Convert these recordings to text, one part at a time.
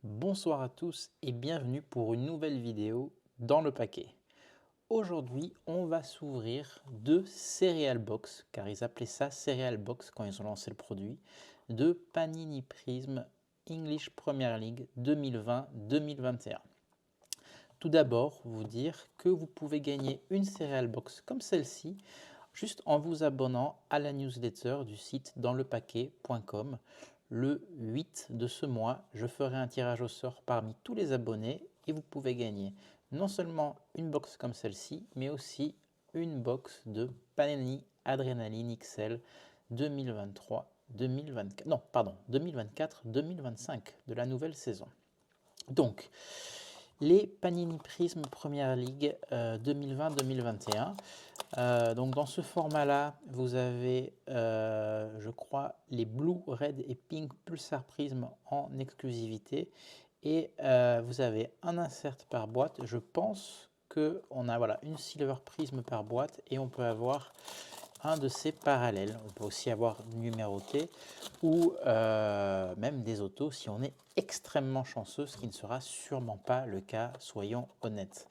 Bonsoir à tous et bienvenue pour une nouvelle vidéo dans le paquet. Aujourd'hui, on va s'ouvrir deux Cereal Box, car ils appelaient ça Cereal Box quand ils ont lancé le produit, de Panini Prism English Premier League 2020-2021. Tout d'abord, vous dire que vous pouvez gagner une Cereal Box comme celle-ci, juste en vous abonnant à la newsletter du site danslepaquet.com. Le 8 de ce mois, je ferai un tirage au sort parmi tous les abonnés et vous pouvez gagner non seulement une box comme celle-ci, mais aussi une box de Panini Adrenaline XL 2023-2024, non, pardon, 2024-2025 de la nouvelle saison. Donc, les Panini Prism Premier League 2020-2021. Donc dans ce format-là, vous avez, je crois, les Blue, Red et Pink Pulsar Prism en exclusivité. Et vous avez un insert par boîte. Je pense qu'on a voilà, une Silver Prism par boîte et on peut avoir un de ces parallèles. On peut aussi avoir numéroté ou même des autos si on est extrêmement chanceux, ce qui ne sera sûrement pas le cas, soyons honnêtes.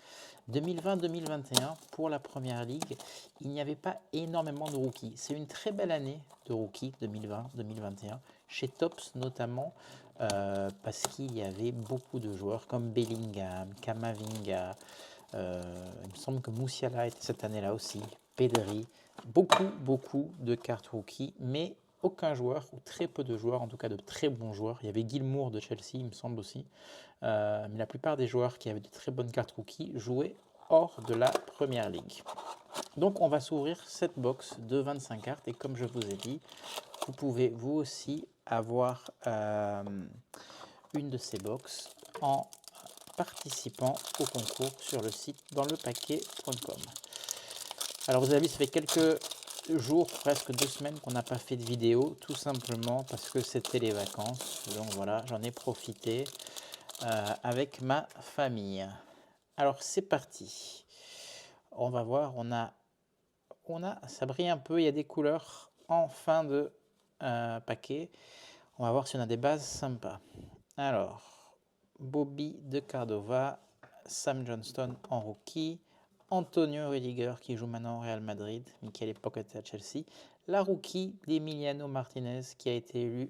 2020-2021, pour la Première Ligue, il n'y avait pas énormément de rookies. C'est une très belle année de rookies 2020-2021, chez Topps notamment, parce qu'il y avait beaucoup de joueurs comme Bellingham, Kamavinga, il me semble que Musiala était cette année-là aussi, Pedri, beaucoup de cartes rookies, mais aucun joueur, ou très peu de joueurs, en tout cas de très bons joueurs. Il y avait Gilmour de Chelsea, il me semble aussi. Mais la plupart des joueurs qui avaient de très bonnes cartes rookies jouaient hors de la Première Ligue. Donc on va s'ouvrir cette box de 25 cartes et comme je vous ai dit, vous pouvez vous aussi avoir une de ces box en participant au concours sur le site danslepaquet.com. Alors vous avez vu, ça fait quelques jours, presque 2 semaines qu'on n'a pas fait de vidéo, tout simplement parce que c'était les vacances. Donc voilà, j'en ai profité avec ma famille. Alors c'est parti. On va voir, ça brille un peu, il y a des couleurs en fin de paquet. On va voir si on a des bases sympas. Alors, Bobby de Cardova, Sam Johnston en rookie, Antonio Rudiger qui joue maintenant au Real Madrid, mais qui à l'époque était à Chelsea, la rookie d'Emiliano Martinez qui a été élu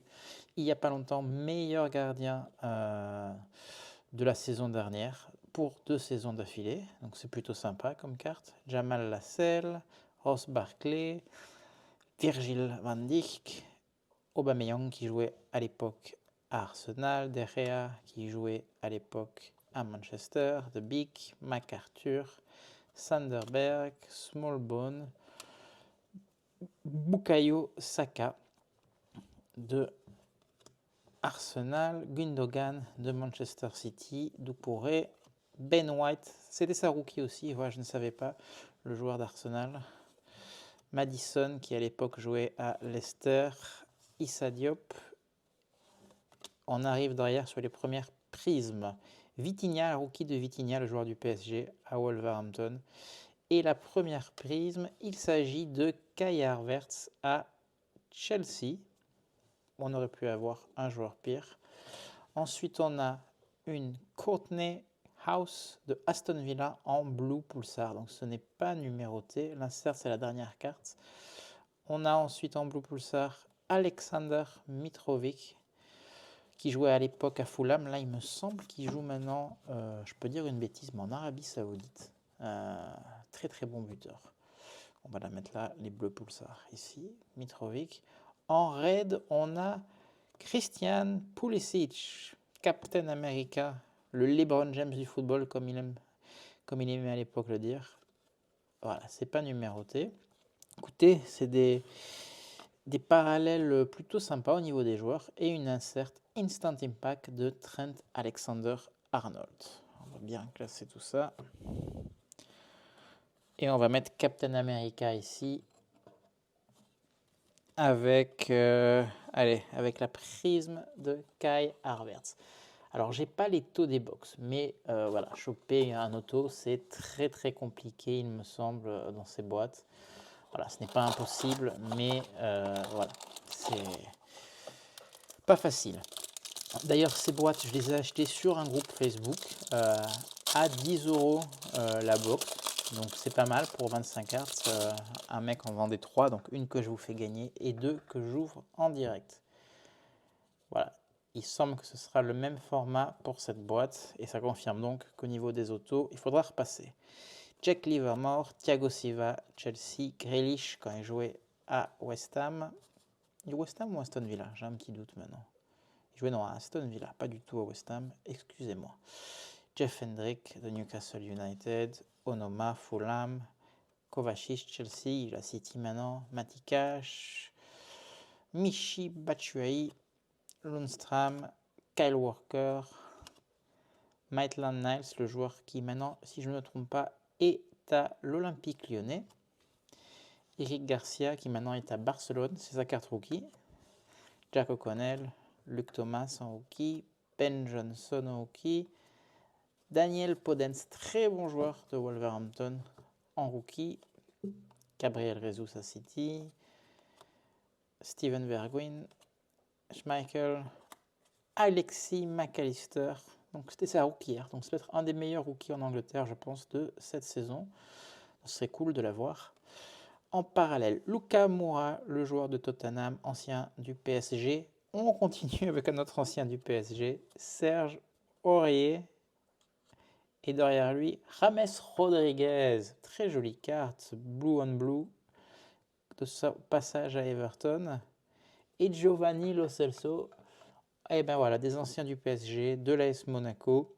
il n'y a pas longtemps meilleur gardien de la saison dernière pour 2 saisons d'affilée, donc c'est plutôt sympa comme carte. Jamal Lascelles, Ross Barkley, Virgil van Dijk, Aubameyang qui jouait à l'époque à Arsenal, De Gea qui jouait à l'époque à Manchester, De Beek, MacArthur, Sanderberg, Smallbone, Bukayo Saka de Arsenal, Gundogan de Manchester City, Doucouré, Ben White, c'était sa rookie aussi, voilà, je ne savais pas, le joueur d'Arsenal, Madison qui à l'époque jouait à Leicester, Issa Diop. On arrive derrière sur les premières prismes. Vitinha, la rookie de Vitinha, le joueur du PSG à Wolverhampton. Et la première prisme, il s'agit de Kai Havertz à Chelsea. On aurait pu avoir un joueur pire. Ensuite, on a une Courtney House de Aston Villa en Blue Pulsar. Donc ce n'est pas numéroté. L'insert, c'est la dernière carte. On a ensuite en Blue Pulsar Alexander Mitrovic qui jouait à l'époque à Fulham. Là, il me semble qu'il joue maintenant, je peux dire une bêtise, mais en Arabie Saoudite. Très bon buteur. On va la mettre là, les bleus Pulsar. Ici, Mitrovic. En raid, on a Christian Pulisic, Captain America, le LeBron James du football, comme il aimait à l'époque le dire. Voilà, c'est pas numéroté. Écoutez, c'est des parallèles plutôt sympas au niveau des joueurs et une insert Instant Impact de Trent Alexander-Arnold. On va bien classer tout ça. Et on va mettre Captain America ici avec, avec la prisme de Kai Havertz. Alors, j'ai pas les taux des box, mais voilà, choper un auto, c'est très compliqué, il me semble, dans ces boîtes. Voilà, ce n'est pas impossible, mais voilà, c'est pas facile. D'ailleurs, ces boîtes, je les ai achetées sur un groupe Facebook à 10 € la box. Donc c'est pas mal pour 25 cartes. Un mec en vendait 3, donc une que je vous fais gagner et 2 que j'ouvre en direct. Voilà, il semble que ce sera le même format pour cette boîte et ça confirme donc qu'au niveau des autos, il faudra repasser. Jack Livermore, Thiago Silva, Chelsea, Grealish quand il jouait à West Ham. West Ham ou Aston Villa? J'ai un petit doute maintenant. Il jouait non, à Aston Villa, pas du tout à West Ham, excusez-moi. Jeff Hendrick de Newcastle United, Onoma, Fulham, Kovacic, Chelsea, la City maintenant, Matty Cash, Michi Batshuayi, Lundstram, Kyle Walker, Maitland Niles, le joueur qui maintenant, si je ne me trompe pas, est à l'Olympique Lyonnais. Eric Garcia qui maintenant est à Barcelone, c'est sa carte rookie. Jack O'Connell, Luke Thomas en rookie, Ben Johnson en rookie, Daniel Podence, très bon joueur de Wolverhampton en rookie, Gabriel Jesus à City, Steven Bergwijn, Schmeichel, Alexis McAllister. Donc c'était sa rookie hier, donc c'est peut-être un des meilleurs rookies en Angleterre, je pense, de cette saison. Ce serait cool de l'avoir. En parallèle, Luka Moura, le joueur de Tottenham, ancien du PSG. On continue avec un autre ancien du PSG, Serge Aurier. Et derrière lui, James Rodriguez. Très jolie carte, blue on blue, de son passage à Everton. Et Giovanni Lo Celso. Et ben voilà, des anciens du PSG, de l'AS Monaco.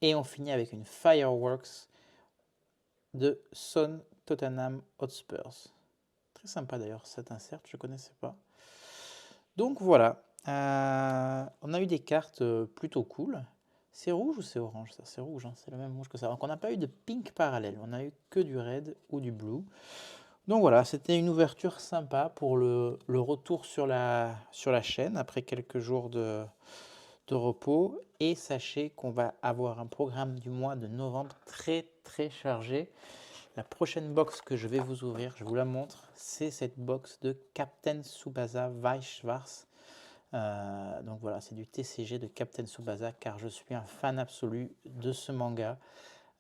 Et on finit avec une Fireworks de Son Tottenham Hotspurs. Très sympa d'ailleurs cet insert, je ne connaissais pas. Donc voilà, on a eu des cartes plutôt cool. C'est rouge ou c'est orange ça? C'est rouge, hein, c'est le même rouge que ça. Donc on n'a pas eu de pink parallèle, on a eu que du red ou du blue. Donc voilà, c'était une ouverture sympa pour le retour sur la chaîne après quelques jours de repos. Et sachez qu'on va avoir un programme du mois de novembre très très chargé. La prochaine box que je vais vous ouvrir, je vous la montre, c'est cette box de Captain Tsubasa Weiss-Schwarz. Donc voilà, c'est du TCG de Captain Tsubasa car je suis un fan absolu de ce manga.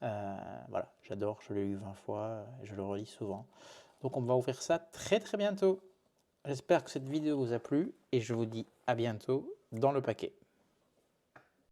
Voilà, j'adore, je l'ai lu 20 fois, je le relis souvent. Donc on va ouvrir ça très très bientôt. J'espère que cette vidéo vous a plu et je vous dis à bientôt dans le paquet.